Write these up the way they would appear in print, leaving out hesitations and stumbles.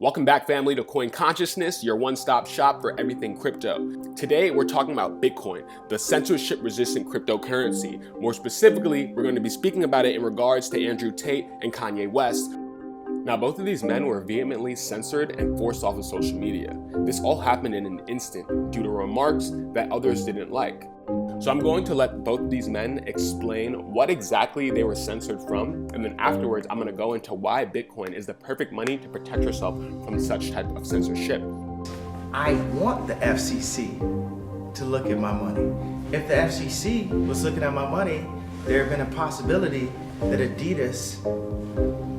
Welcome back, family, to Coin Consciousness, your one-stop shop for everything crypto. Today, we're talking about Bitcoin, the censorship-resistant cryptocurrency. More specifically, we're going to be speaking about it in regards to Andrew Tate and Kanye West. Now, both of these men were vehemently censored and forced off of social media. This all happened in an instant due to remarks that others didn't like. So I'm going to let both of these men explain what exactly they were censored from, and then afterwards I'm going to go into why Bitcoin is the perfect money to protect yourself from such type of censorship. I want the FCC to look at my money. If the FCC was looking at my money, there had been a possibility that Adidas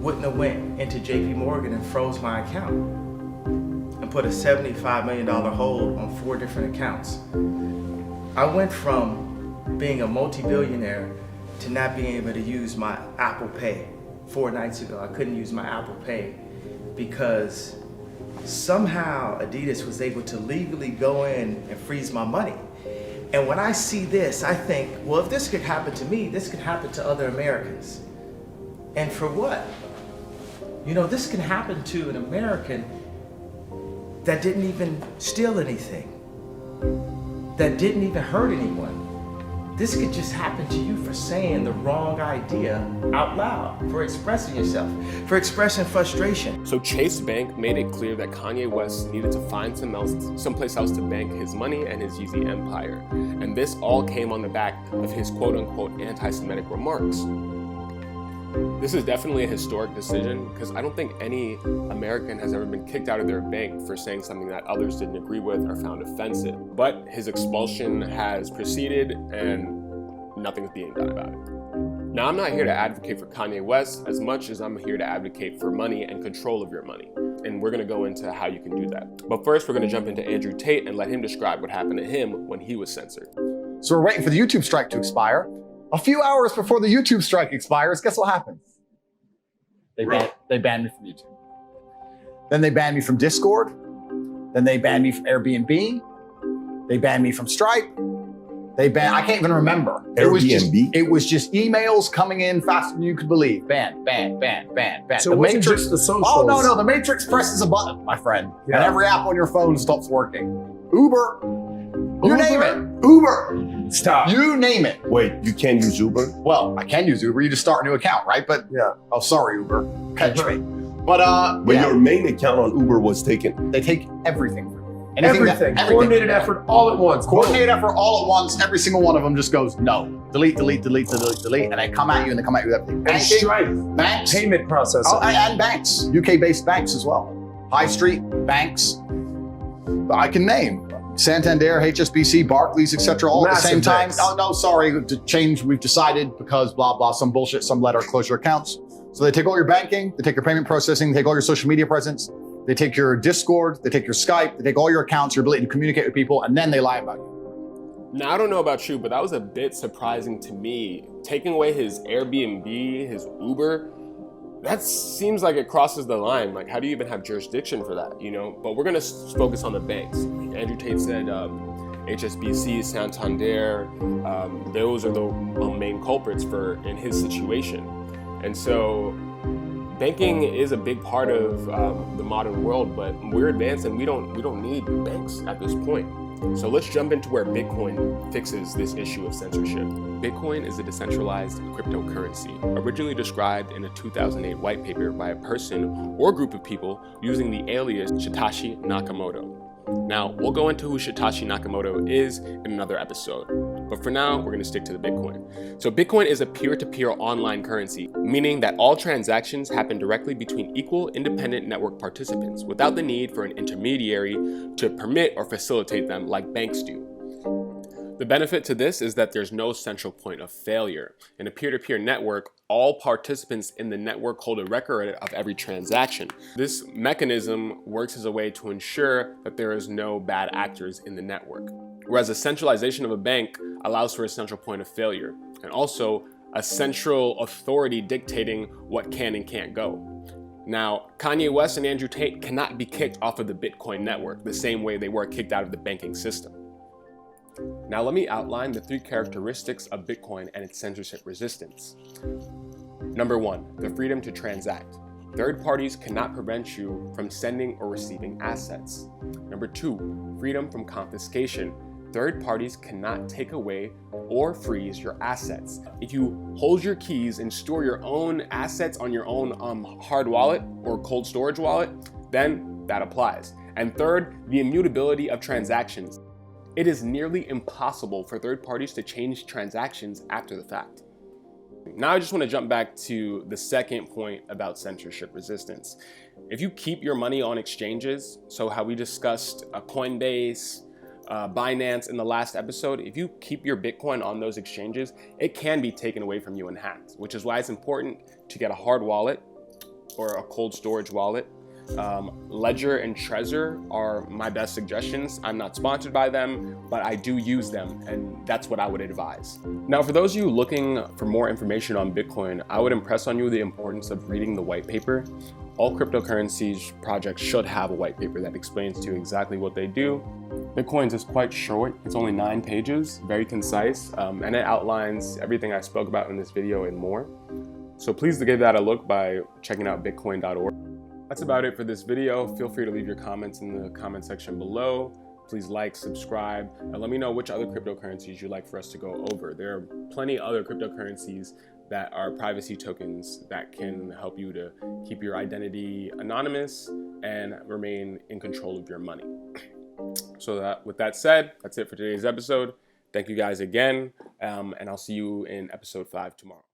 wouldn't have went into JP Morgan and froze my account and put a $75 million hold on 4 different accounts. I went from being a multi-billionaire to not being able to use my Apple Pay. 4 nights ago, I couldn't use my Apple Pay because somehow Adidas was able to legally go in and freeze my money. And when I see this, I think, well, if this could happen to me, this could happen to other Americans. And for what? You know, this can happen to an American that didn't even steal anything, that didn't even hurt anyone. This could just happen to you for saying the wrong idea out loud, for expressing yourself, for expressing frustration. So Chase Bank made it clear that Kanye West needed to find someplace else to bank his money and his Yeezy empire. And this all came on the back of his quote-unquote anti-Semitic remarks. This is definitely a historic decision because I don't think any American has ever been kicked out of their bank for saying something that others didn't agree with or found offensive. But his expulsion has proceeded and nothing's being done about it. Now, I'm not here to advocate for Kanye West as much as I'm here to advocate for money and control of your money. And we're gonna go into how you can do that. But first, we're gonna jump into Andrew Tate and let him describe what happened to him when he was censored. So we're waiting for the YouTube strike to expire. A few hours before the YouTube strike expires, guess what happens? They banned me from YouTube. Then they banned me from Discord. Then they banned me from Airbnb. They banned me from Stripe. I can't even remember. Airbnb? It was just emails coming in faster than you could believe. Ban. So it wasn't just the socials. Oh, no, the Matrix presses a button, my friend. Yeah. And every app on your phone stops working. Uber. You name it. Uber. Stop. You name it. Wait, you can't use Uber? Well, I can use Uber. You just start a new account, right? But Yeah. oh, sorry, Uber. Catch me. But Your main account on Uber was taken. they take everything from you. Everything. Coordinated effort all at once. Coordinated effort all at once. Every single one of them just goes no. Delete, and they come at you and they come at you with everything. And Banking, Stripe. banks, Payment processing. oh, and banks. UK-based banks as well. High Street banks. I can name. Santander, HSBC, Barclays, etc. all at the same time. Massive banks. Oh no, sorry, to change. We've decided because blah blah, some bullshit, some letter, close your accounts. So they take all your banking, they take your payment processing, they take all your social media presence, they take your Discord, they take your Skype, they take all your accounts, your ability to communicate with people, and then they lie about you. Now, I don't know about you, but that was a bit surprising to me. Taking away his Airbnb, his Uber, that seems like it crosses the line. Like, how do you even have jurisdiction for that, you know? But we're gonna focus on the banks. Andrew Tate said HSBC, Santander, those are the main culprits in his situation. And so banking is a big part of the modern world, but we're advanced and we don't need banks at this point. So let's jump into where Bitcoin fixes this issue of censorship. Bitcoin is a decentralized cryptocurrency, originally described in a 2008 white paper by a person or group of people using the alias Satoshi Nakamoto. Now, we'll go into who Satoshi Nakamoto is in another episode, but for now, we're gonna stick to the Bitcoin. So Bitcoin is a peer-to-peer online currency, meaning that all transactions happen directly between equal independent network participants without the need for an intermediary to permit or facilitate them like banks do. The benefit to this is that there's no central point of failure. In a peer-to-peer network, all participants in the network hold a record of every transaction. This mechanism works as a way to ensure that there is no bad actors in the network. Whereas a centralization of a bank allows for a central point of failure, and also a central authority dictating what can and can't go. Now, Kanye West and Andrew Tate cannot be kicked off of the Bitcoin network the same way they were kicked out of the banking system. Now let me outline the 3 characteristics of Bitcoin and its censorship resistance. Number 1, the freedom to transact. Third parties cannot prevent you from sending or receiving assets. Number 2, freedom from confiscation. Third parties cannot take away or freeze your assets. If you hold your keys and store your own assets on your own hard wallet or cold storage wallet, then that applies. And third, the immutability of transactions. It is nearly impossible for third parties to change transactions after the fact. Now I just want to jump back to the second point about censorship resistance. If you keep your money on exchanges, so how we discussed Coinbase, Binance in the last episode, if you keep your Bitcoin on those exchanges, it can be taken away from you and hacked, which is why it's important to get a hard wallet or a cold storage wallet. Ledger and Trezor are my best suggestions. I'm not sponsored by them, but I do use them, and that's what I would advise. Now, for those of you looking for more information on Bitcoin, I would impress on you the importance of reading the white paper. All cryptocurrencies projects should have a white paper that explains to you exactly what they do. Bitcoin's is quite short. It's only 9 pages, very concise, and it outlines everything I spoke about in this video and more. So please give that a look by checking out bitcoin.org. That's about it for this video. Feel free to leave your comments in the comment section below. Please like, subscribe, and let me know which other cryptocurrencies you'd like for us to go over. There are plenty other cryptocurrencies that are privacy tokens that can help you to keep your identity anonymous and remain in control of your money. So with that said, that's it for today's episode. Thank you guys again, and I'll see you in episode 5 tomorrow.